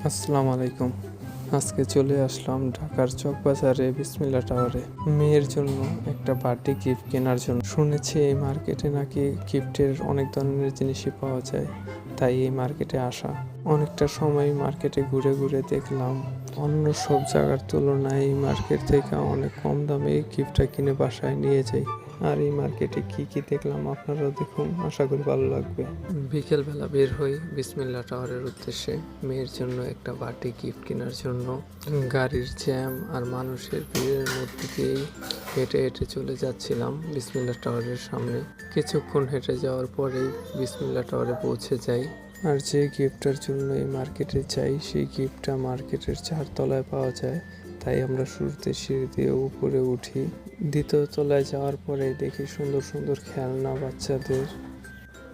আসসালামু আলাইকুম। আজকে চলে আসলাম ঢাকার চকবাজারে বিসমিল্লা টাওয়ারে মেয়ের জন্য একটা বার্থডে গিফট কেনার জন্য। শুনেছি এই মার্কেটে নাকি গিফটের অনেক ধরনের জিনিসই পাওয়া যায়, তাই এই মার্কেটে আসা। অনেকটা সময় মার্কেটে ঘুরে ঘুরে দেখলাম অন্য সব জায়গার তুলনায় এই মার্কেট থেকে অনেক কম দামে গিফটটা কিনে বাসায় নিয়ে যাই। আর এই মার্কেটে কি কি দেখলাম আপনারাও দেখুন, আশা করি ভালো লাগবে। বিকেলবেলা বের হই বিসমিল্লা টাওয়ারের উদ্দেশ্যে মেয়ের জন্য একটা বার্থডে গিফট কেনার জন্য। গাড়ির জ্যাম আর মানুষের ভিড়ের মধ্যে দিয়েই হেঁটে হেঁটে চলে যাচ্ছিলাম বিসমিল্লা টাওয়ারের সামনে। কিছুক্ষণ হেঁটে যাওয়ার পরেই বিসমিল্লা টাওয়ারে পৌঁছে যাই। আর যে গিফটটার জন্য এই মার্কেটে যাই সেই গিফটটা মার্কেটের 4 তলায় পাওয়া যায়, তাই আমরা শুরুতে সিঁড়ি দিয়ে উপরে উঠি। দ্বিতীয় তলায় যাওয়ার পরে দেখি সুন্দর সুন্দর খেলনা বাচ্চাদের।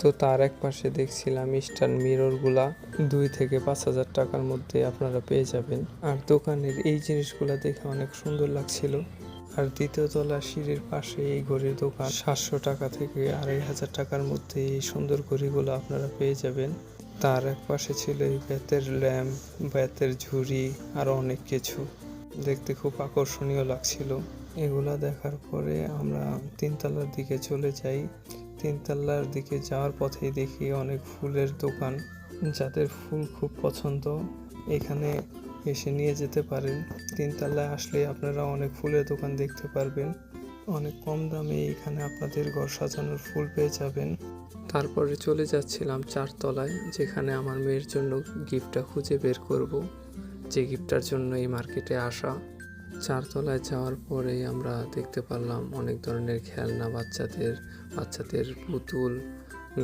তো তার এক পাশে দেখছিলাম স্টার মিররগুলা 2 থেকে 5,000 টাকার মধ্যে আপনারা পেয়ে যাবেন। আর দোকানের এই জিনিসগুলা দেখে অনেক সুন্দর লাগছিল। আর দ্বিতীয় তলা সিঁড়ির পাশে এই ঘড়ির দোকান 700 টাকা থেকে 2,500 টাকার মধ্যে এই সুন্দর ঘড়িগুলো আপনারা পেয়ে যাবেন। তার এক পাশে ছিল এই বেতের ল্যাম্প, বেতের ঝুড়ি, আরও অনেক কিছু দেখতে খুব আকর্ষণীয় লাগছিল। এগুলা দেখার পরে আমরা 3 তলার দিকে চলে যাই। 3 তলার দিকে যাওয়ার পথেই দেখি অনেক ফুলের দোকান। যাদের ফুল খুব পছন্দ এখানে এসে নিয়ে যেতে পারেন। 3 তলায় আসলে আপনারা অনেক ফুলের দোকান দেখতে পারবেন। অনেক কম দামে এখানে আপনাদের ঘর সাজানোর ফুল পেয়ে যাবেন। তারপরে চলে যাচ্ছিলাম 4 তলায়, যেখানে আমার মেয়ের জন্য গিফটটা খুঁজে বের করব, যে গিফটটার জন্য এই মার্কেটে আসা। 4 তলায় যাওয়ার পরেই আমরা দেখতে পারলাম অনেক ধরনের খেলনা, বাচ্চাদের পুতুল,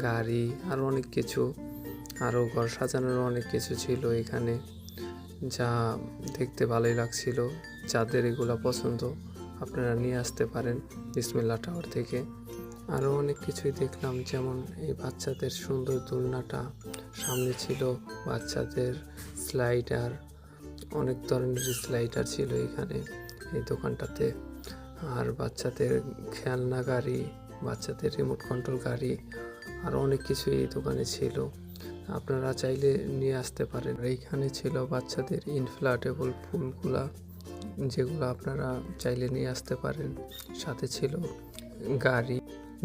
গাড়ি, আরও অনেক কিছু, আরও ঘর সাজানোর অনেক কিছু ছিল এখানে, যা দেখতে ভালোই লাগছিল। যাদের এগুলো পছন্দ আপনারা নিয়ে আসতে পারেন বিসমিল্লা টাওয়ার থেকে। আরও অনেক কিছুই দেখলাম, যেমন এই বাচ্চাদের সুন্দর দোলনাটা, সামনে ছিল বাচ্চাদের স্লাইডার, অনেক ধরনের স্লাইডার ছিল এখানে এই দোকানটাতে। আর বাচ্চাদের খেলনা গাড়ি, বাচ্চাদের রিমোট কন্ট্রোল গাড়ি, আর অনেক কিছু এই দোকানে ছিল, আপনারা চাইলে নিয়ে আসতে পারেন। এইখানে ছিল বাচ্চাদের ইনফ্লাটেবল পুলগুলা, যেগুলো আপনারা চাইলে নিয়ে আসতে পারেন। সাথে ছিল গাড়ি,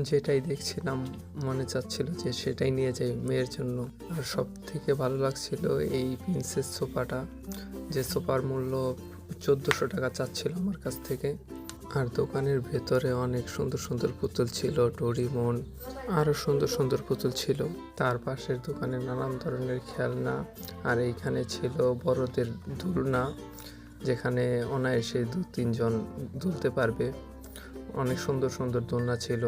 যেটাই দেখছিলাম মনে চাচ্ছিল যে সেটাই নিয়ে যাই মেয়ের জন্য। আর সব থেকে ভালো লাগছিল এই প্রিন্সেস সোফাটা, যে সোফার মূল্য 1,400 টাকা চাচ্ছিল আমার কাছ থেকে। আর দোকানের ভেতরে অনেক সুন্দর সুন্দর পুতুল ছিল, ডোরিমন, আরও সুন্দর সুন্দর পুতুল ছিল। তার পাশের দোকানে নানান ধরনের খেলনা। আর এইখানে ছিল বড়দের দোলনা, যেখানে অনায়াসে 2-3 জন দুলতে পারবে। অনেক সুন্দর সুন্দর দোলনা ছিল।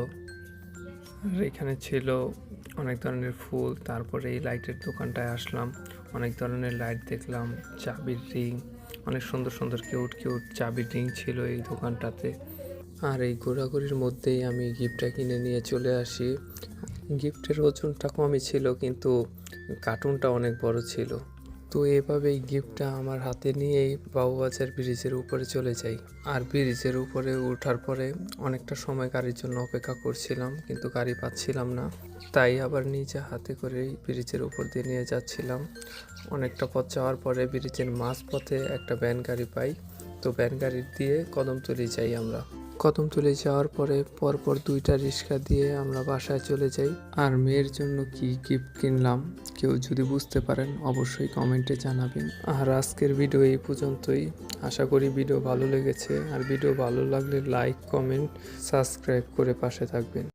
আর এখানে ছিল অনেক ধরনের ফুল। তারপরে এই লাইটের দোকানটায় আসলাম, অনেক ধরনের লাইট দেখলাম, চাবির রিং, অনেক সুন্দর সুন্দর কিউট কিউট চাবির রিং ছিল এই দোকানটাতে। আর এই ঘোরাঘুরির মধ্যেই আমি গিফটটা কিনে নিয়ে চলে আসি। গিফটের ওজনটা কমই ছিল, কিন্তু কার্টুনটা অনেক বড় ছিল। তো এভাবেই গিফটটা আমার হাতে নিয়েই বাবুবাজার ব্রিজের উপরে চলে যাই। আর ব্রিজের উপরে ওঠার পরে অনেকটা সময় গাড়ির জন্য অপেক্ষা করছিলাম, কিন্তু গাড়ি পাচ্ছিলাম না, তাই আবার নিজে হাতে করেই ব্রিজের উপর দিয়ে নিয়ে যাচ্ছিলাম। অনেকটা পথ যাওয়ার পরে ব্রিজের মাঝপথে একটা ভ্যান গাড়ি পাই। তো ভ্যান গাড়ি দিয়ে কদমতলী যাই আমরা। কদমতলী যাওয়ার পরে পরপর 2টা রিক্সা দিয়ে আমরা বাসায় চলে যাই। আর মেয়ের জন্য কি গিফট কিনলাম কেউ যদি বুঝতে পারেন অবশ্যই কমেন্টে জানাবেন। আর আজকের ভিডিও এই পর্যন্তই। আশা করি ভিডিও ভালো লেগেছে। আর ভিডিও ভালো লাগলে লাইক, কমেন্ট, সাবস্ক্রাইব করে পাশে থাকবেন।